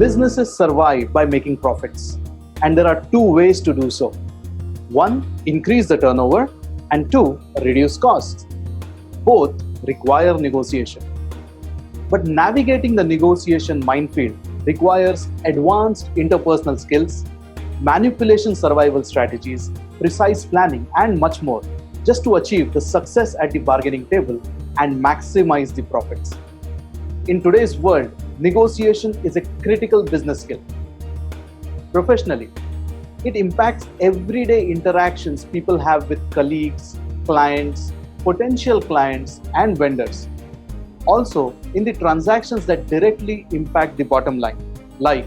Businesses survive by making profits, and there are two ways to do so. One, increase the turnover, and two, reduce costs. Both require negotiation. But navigating the negotiation minefield requires advanced interpersonal skills, manipulation survival strategies, precise planning, and much more, just to achieve the success at the bargaining table and maximize the profits. In today's world, negotiation is a critical business skill. Professionally, it impacts everyday interactions people have with colleagues, clients, potential clients, and vendors. Also, in the transactions that directly impact the bottom line, like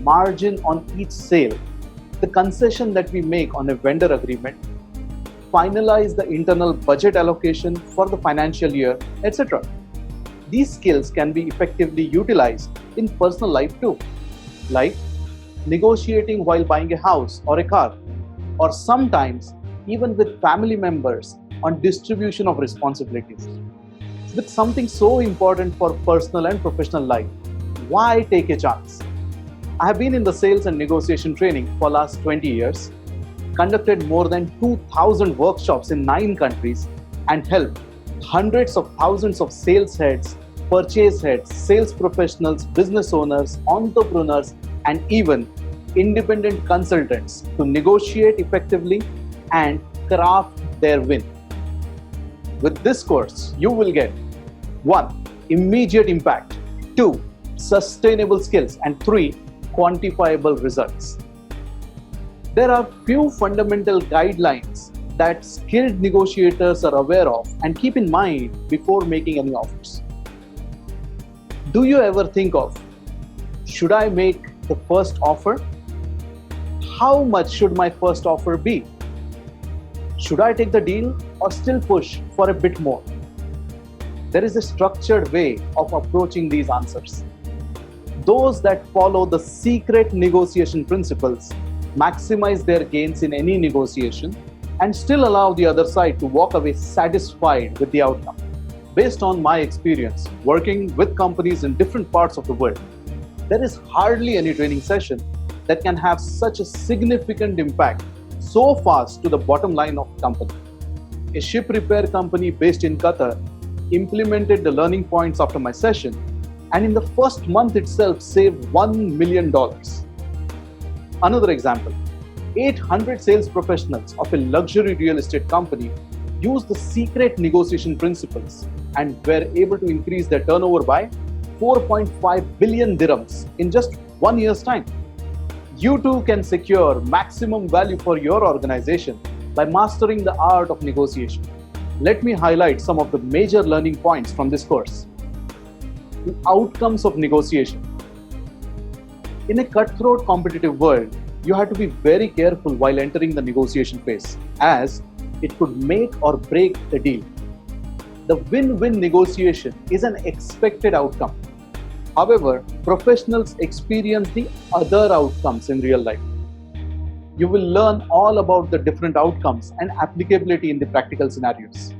margin on each sale, the concession that we make on a vendor agreement, finalize the internal budget allocation for the financial year, etc. These skills can be effectively utilized in personal life too, like negotiating while buying a house or a car, or sometimes even with family members on distribution of responsibilities. With something so important for personal and professional life, why take a chance? I have been in the sales and negotiation training for the last 20 years, conducted more than 2,000 workshops in 9 countries, and helped hundreds of thousands of sales heads, purchase heads, sales professionals, business owners, entrepreneurs, and even independent consultants to negotiate effectively and craft their win. With this course, you will get 1. Immediate impact, 2. Sustainable skills, and 3. Quantifiable results. There are few fundamental guidelines that skilled negotiators are aware of and keep in mind before making any offers. Do you ever think of, should I make the first offer? How much should my first offer be? Should I take the deal or still push for a bit more? There is a structured way of approaching these answers. Those that follow the secret negotiation principles maximize their gains in any negotiation and still allow the other side to walk away satisfied with the outcome. Based on my experience working with companies in different parts of the world, there is hardly any training session that can have such a significant impact so fast to the bottom line of the company. A ship repair company based in Qatar implemented the learning points after my session, and in the first month itself saved $1 million. Another example, 800 sales professionals of a luxury real estate company used the secret negotiation principles and were able to increase their turnover by 4.5 billion dirhams in just 1 year's time. You too can secure maximum value for your organization by mastering the art of negotiation. Let me highlight some of the major learning points from this course. The outcomes of negotiation. In a cutthroat competitive world, you have to be very careful while entering the negotiation phase, as it could make or break the deal. The win-win negotiation is an expected outcome. However, professionals experience the other outcomes in real life. You will learn all about the different outcomes and applicability in the practical scenarios.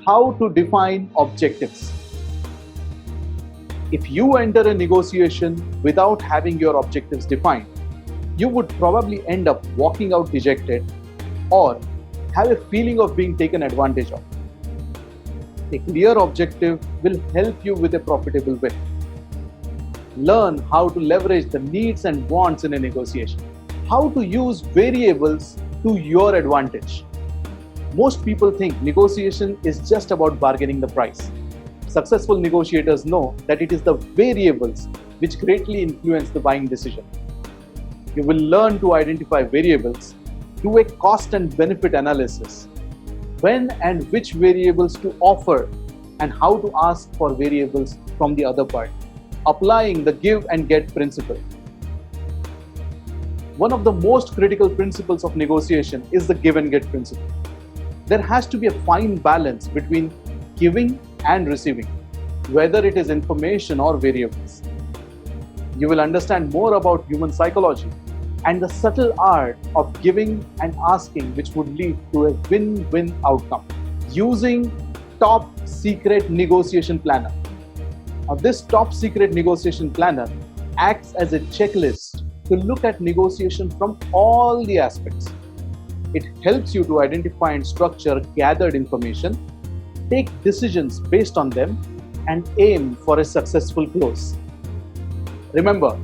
How to define objectives. If you enter a negotiation without having your objectives defined, you would probably end up walking out dejected or have a feeling of being taken advantage of. A clear objective will help you with a profitable win. Learn how to leverage the needs and wants in a negotiation. How to use variables to your advantage. Most people think negotiation is just about bargaining the price. Successful negotiators know that it is the variables which greatly influence the buying decision. You will learn to identify variables, do a cost and benefit analysis, when and which variables to offer, and how to ask for variables from the other party, applying the give and get principle. One of the most critical principles of negotiation is the give and get principle. There has to be a fine balance between giving and receiving, whether it is information or variables. You will understand more about human psychology and the subtle art of giving and asking, which would lead to a win-win outcome. Using top secret negotiation planner. Now, this top secret negotiation planner acts as a checklist to look at negotiation from all the aspects. It helps you to identify and structure gathered information, take decisions based on them, and aim for a successful close. Remember,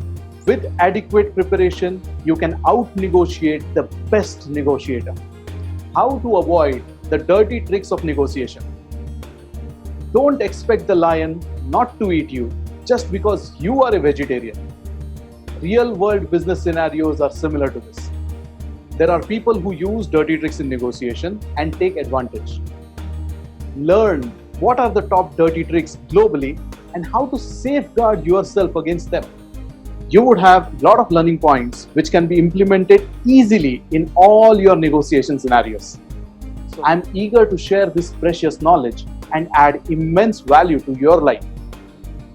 with adequate preparation, you can out-negotiate the best negotiator. How to avoid the dirty tricks of negotiation? Don't expect the lion not to eat you just because you are a vegetarian. Real-world business scenarios are similar to this. There are people who use dirty tricks in negotiation and take advantage. Learn what are the top dirty tricks globally and how to safeguard yourself against them. You would have a lot of learning points which can be implemented easily in all your negotiation scenarios. So I'm eager to share this precious knowledge and add immense value to your life.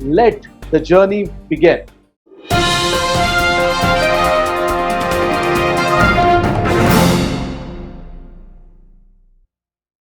Let the journey begin.